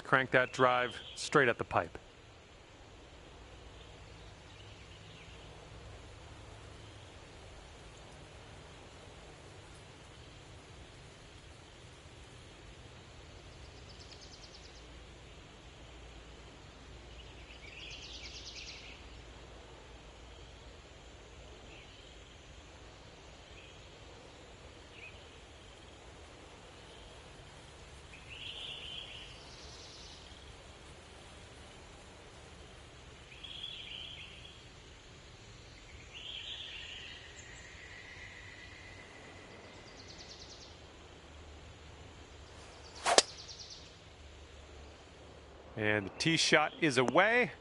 crank that drive straight at the pipe. And the tee shot is away.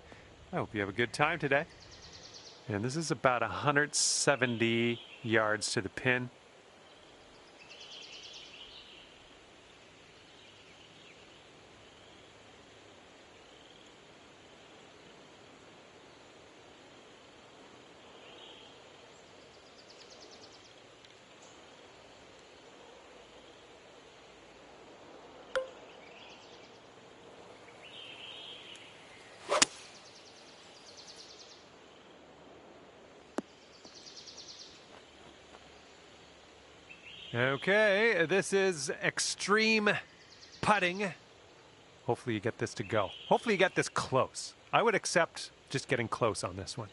I hope you have a good time today. And this is about 170 yards to the pin. Okay, this is extreme putting. Hopefully you get this to go. Hopefully you get this close. I would accept just getting close on this one.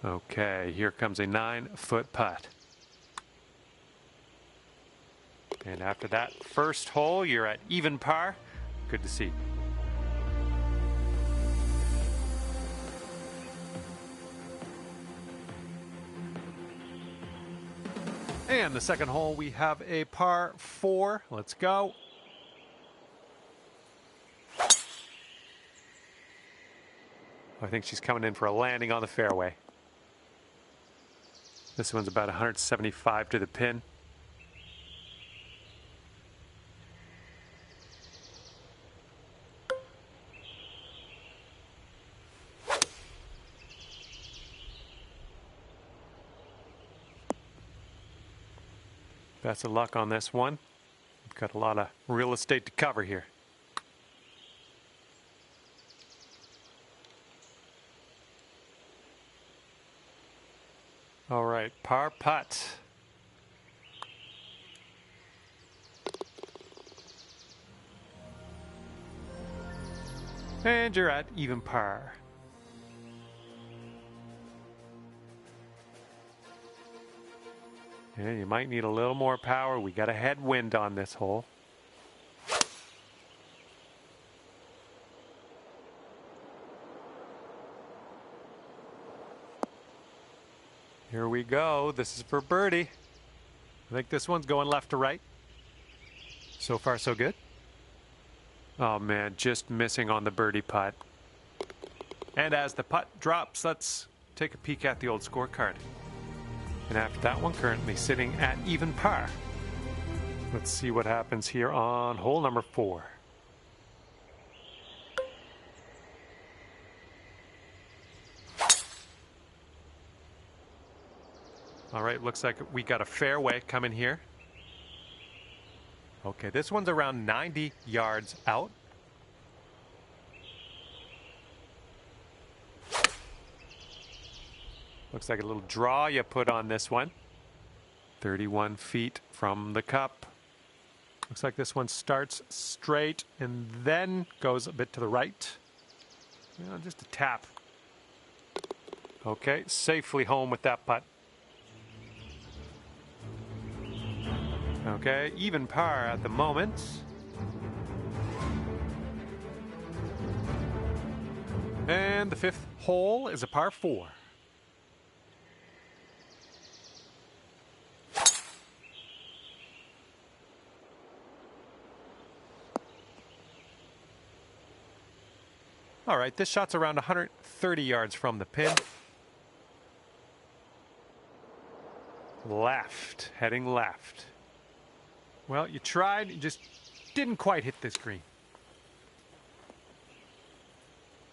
Okay, here comes a 9-foot putt. And after that first hole, you're at even par. Good to see. And the second hole, we have a par 4. Let's go. I think she's coming in for a landing on the fairway. This one's about 175 to the pin. Best of luck on this one. We've got a lot of real estate to cover here. All right, par putt. And you're at even par. Yeah, you might need a little more power. We got a headwind on this hole. Here we go. This is for birdie. I think this one's going left to right. So far, so good. Oh man, just missing on the birdie putt. And as the putt drops, let's take a peek at the old scorecard. And after that one, currently sitting at even par. Let's see what happens here on hole number 4. All right, looks like we got a fairway coming here. Okay, this one's around 90 yards out. Looks like a little draw you put on this one. 31 feet from the cup. Looks like this one starts straight and then goes a bit to the right. Just a tap. Okay, safely home with that putt. Okay, even par at the moment. And the 5th hole is a par 4. All right, this shot's around 130 yards from the pin. Left, heading left. Well, you tried, you just didn't quite hit this green.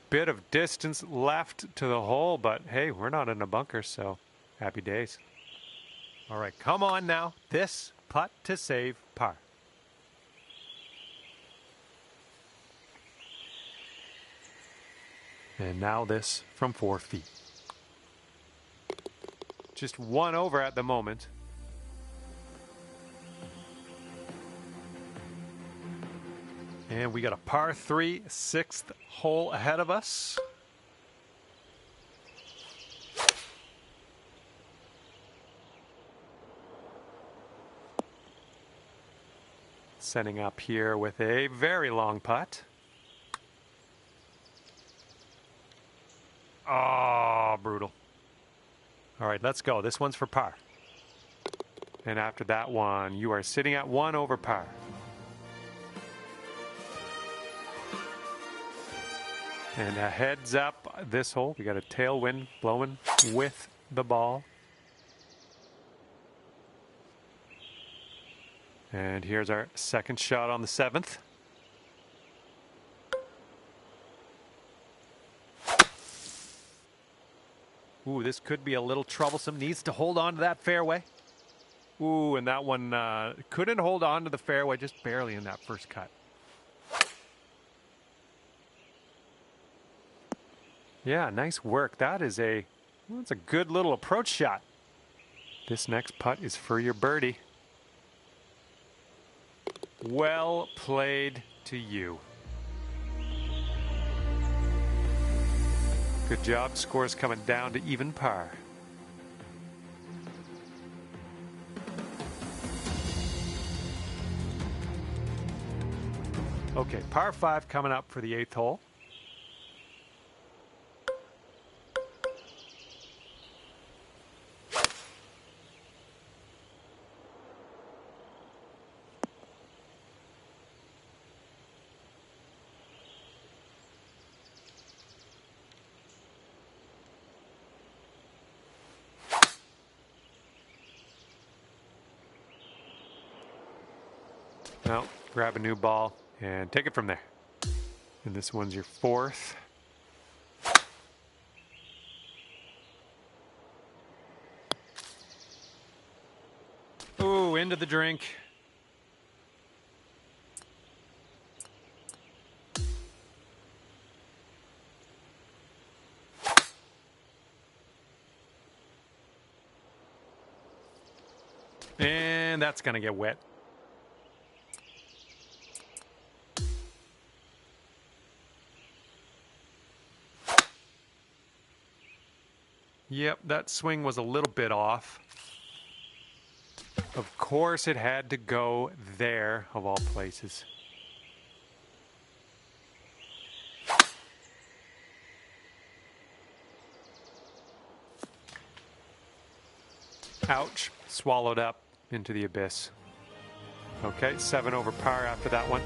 Bit of distance left to the hole, but hey, we're not in a bunker, so happy days. All right, come on now. This putt to save par. And now this from 4 feet. Just 1 over at the moment. And we got a par 3, 6th hole ahead of us. Setting up here with a very long putt. Oh, brutal. All right, let's go. This one's for par. And after that one, you are sitting at 1 over par. And a heads up this hole. We got a tailwind blowing with the ball. And here's our second shot on the 7th. Ooh, this could be a little troublesome. Needs to hold on to that fairway. Ooh, and that one couldn't hold on to the fairway, just barely in that first cut. Yeah, nice work. That's a good little approach shot. This next putt is for your birdie. Well played to you. Good job. Scores coming down to even par. Okay, par 5 coming up for the 8th hole. Now, grab a new ball and take it from there. And this one's your 4th. Ooh, into the drink. And that's going to get wet. Yep, that swing was a little bit off. Of course, it had to go there, of all places. Ouch. Swallowed up into the abyss. Okay, 7 over par after that one.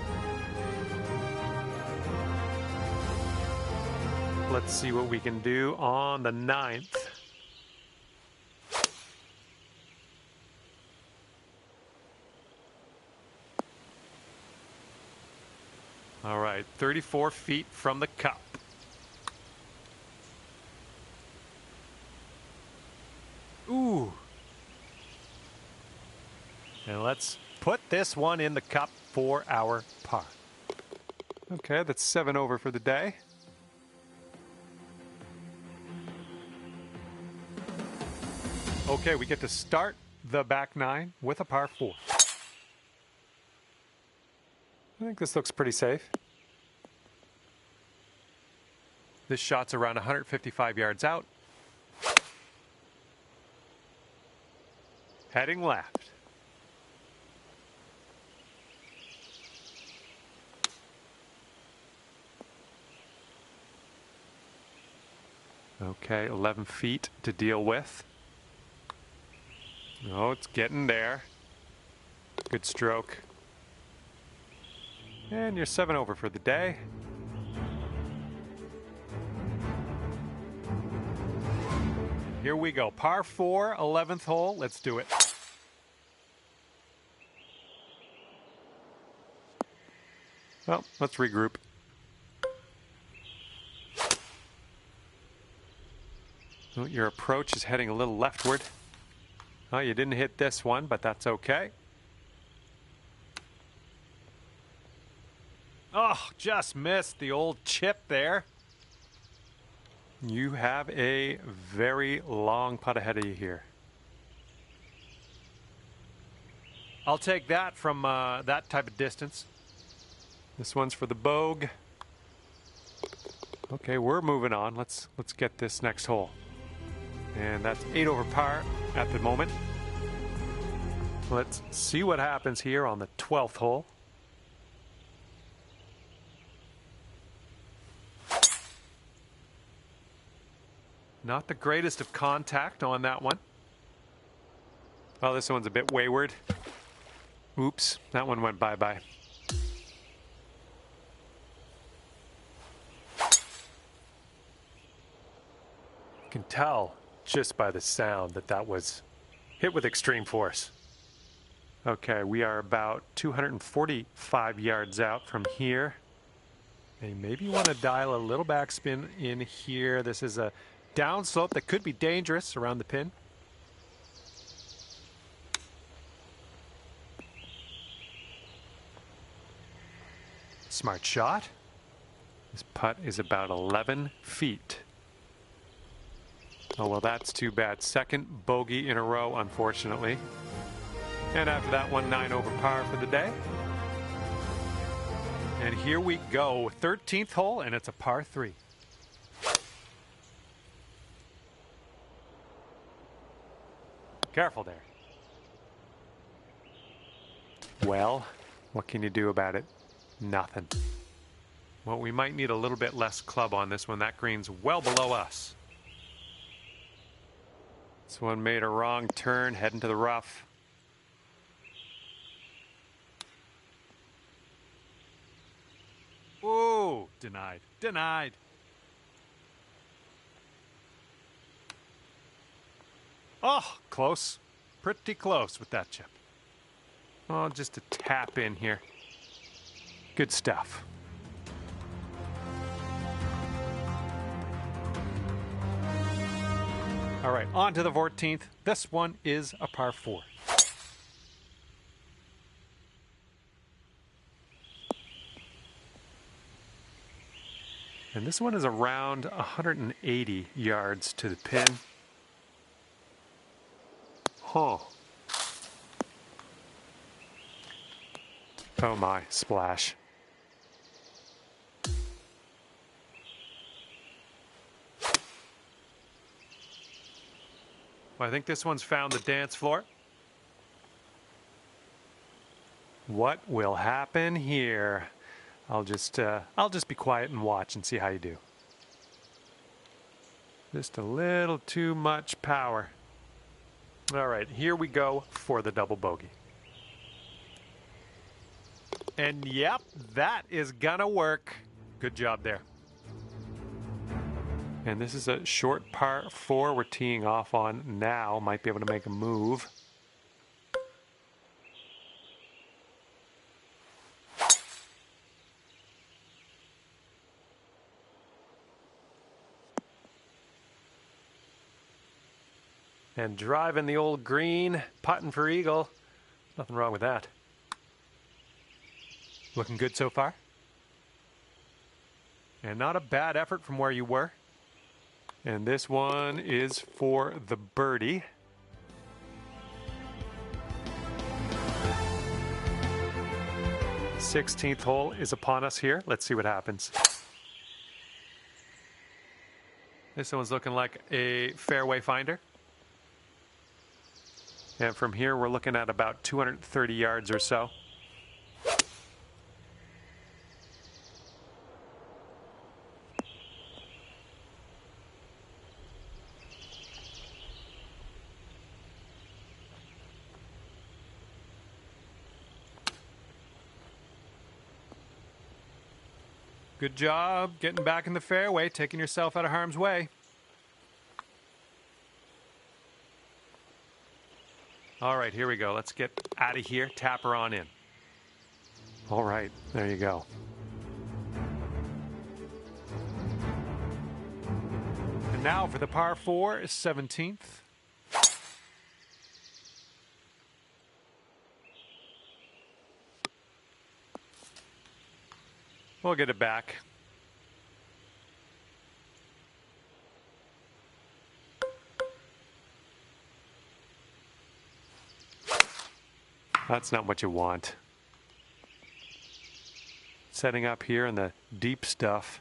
Let's see what we can do on the 9th. All right, 34 feet from the cup. Ooh. And let's put this one in the cup for our par. Okay, that's 7 over for the day. Okay, we get to start the back 9 with a par 4. I think this looks pretty safe. This shot's around 155 yards out. Heading left. Okay, 11 feet to deal with. Oh, it's getting there. Good stroke. And you're 7 over for the day. Here we go. Par 4, 11th hole. Let's do it. Well, let's regroup. Oh, your approach is heading a little leftward. Oh, you didn't hit this one, but that's okay. Oh, just missed the old chip there. You have a very long putt ahead of you here. I'll take that from that type of distance. This one's for the Bogue. Okay, we're moving on. Let's get this next hole. And that's 8 over par at the moment. Let's see what happens here on the 12th hole. Not the greatest of contact on that one. Well, this one's a bit wayward. Oops, that one went bye-bye. You can tell just by the sound that that was hit with extreme force. Okay, we are about 245 yards out from here. And maybe you want to dial a little backspin in here. This is a downslope that could be dangerous around the pin. Smart shot. This putt is about 11 feet. Oh, well, that's too bad. Second bogey in a row, unfortunately. And after that one, 9 over par for the day. And here we go. 13th hole, and it's a par 3. Careful there. Well, what can you do about it? Nothing. Well, we might need a little bit less club on this one. That green's well below us. This one made a wrong turn, heading to the rough. Ooh, denied. Denied. Oh, close. Pretty close with that chip. Oh, just a tap in here. Good stuff. All right, on to the 14th. This one is a par 4. And this one is around 180 yards to the pin. Huh. Oh my, splash. Well, I think this one's found the dance floor. What will happen here? I'll just be quiet and watch and see how you do. Just a little too much power. All right, here we go for the double bogey. And yep, that is gonna work. Good job there. And this is a short par 4 we're teeing off on now. Might be able to make a move. And driving the old green, putting for eagle. Nothing wrong with that. Looking good so far. And not a bad effort from where you were. And this one is for the birdie. Sixteenth hole is upon us here. Let's see what happens. This one's looking like a fairway finder. And from here, we're looking at about 230 yards or so. Good job getting back in the fairway, taking yourself out of harm's way. All right, here we go. Let's get out of here. Tap her on in. All right, there you go. And now for the par 4, 17th. We'll get it back. That's not what you want. Setting up here in the deep stuff.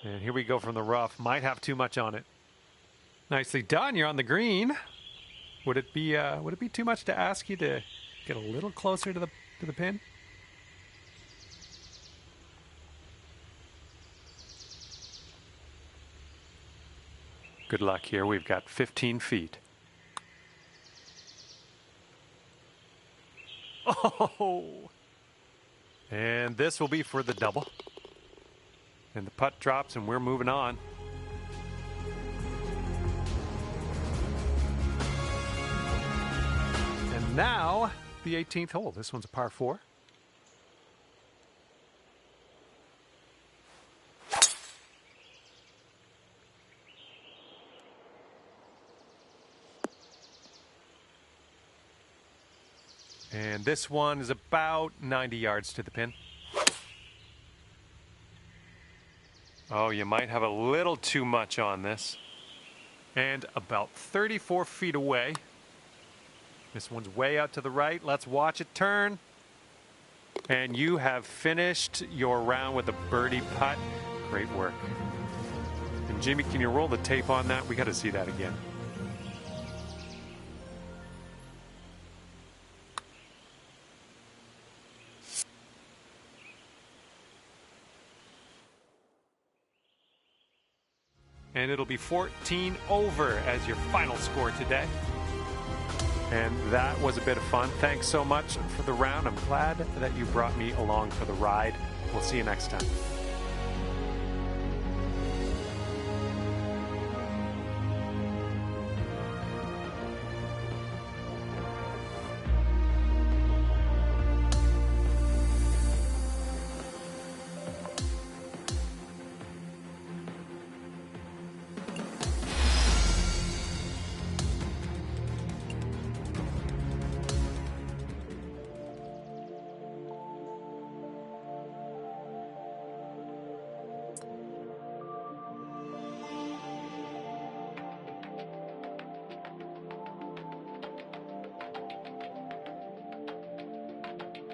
And here we go from the rough. Might have too much on it. Nicely done. You're on the green. Would it be too much to ask you to get a little closer to the pin? Good luck here. We've got 15 feet. Oh! And this will be for the double. And the putt drops and we're moving on. And now, the 18th hole. This one's a par 4. And this one is about 90 yards to the pin. Oh, you might have a little too much on this. And about 34 feet away. This one's way out to the right. Let's watch it turn. And you have finished your round with a birdie putt. Great work. And Jimmy, can you roll the tape on that? We got to see that again. And it'll be 14 over as your final score today. And that was a bit of fun. Thanks so much for the round. I'm glad that you brought me along for the ride. We'll see you next time.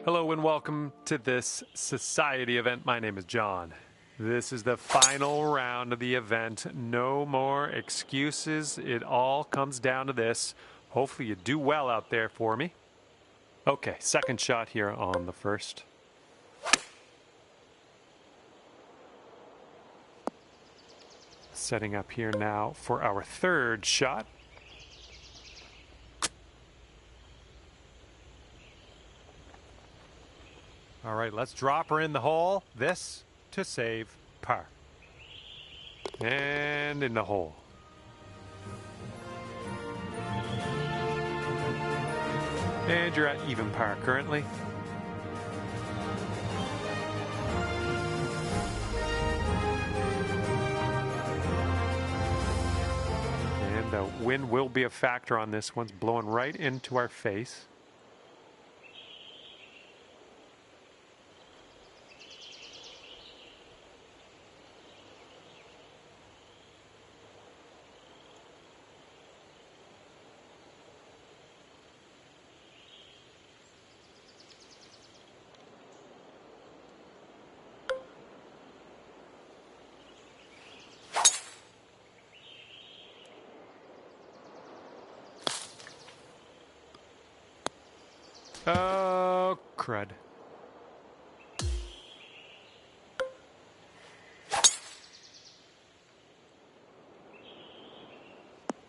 Hello and welcome to this society event. My name is John. This is the final round of the event. No more excuses. It all comes down to this. Hopefully you do well out there for me. Okay, second shot here on the first. Setting up here now for our third shot. All right, let's drop her in the hole. This to save par. And in the hole. And you're at even par currently. And the wind will be a factor on this. One's blowing right into our face. Oh, crud.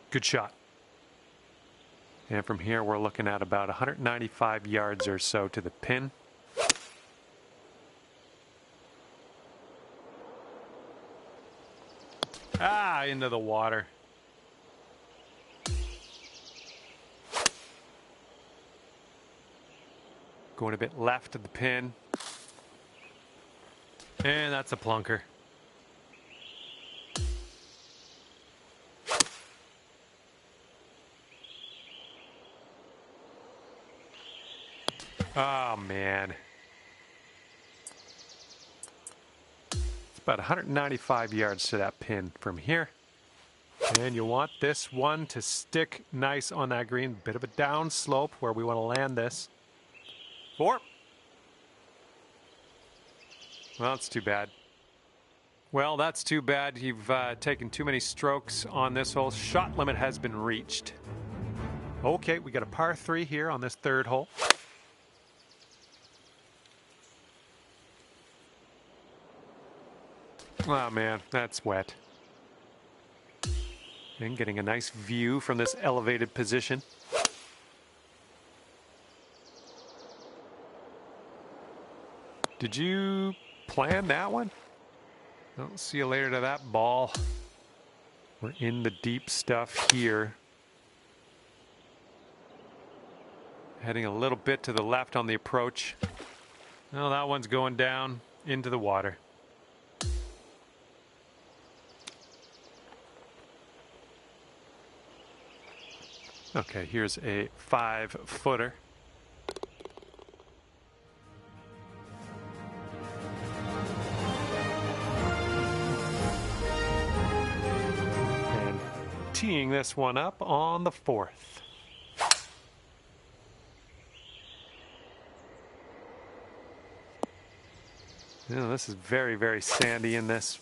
Good shot. And from here, we're looking at about 195 yards or so to the pin. Ah, into the water. Going a bit left of the pin. And that's a plunker. Oh, man. It's about 195 yards to that pin from here. And you want this one to stick nice on that green. Bit of a down slope where we want to land this. 4. Well, that's too bad. Well, that's too bad. You've taken too many strokes on this hole. Shot limit has been reached. Okay, we got a par 3 here on this third hole. Oh, man, that's wet. And getting a nice view from this elevated position. Did you plan that one? I'll see you later to that ball. We're in the deep stuff here. Heading a little bit to the left on the approach. Well, that one's going down into the water. Okay, here's a 5-footer. And teeing this one up on the 4th. You know, this is very, very sandy in this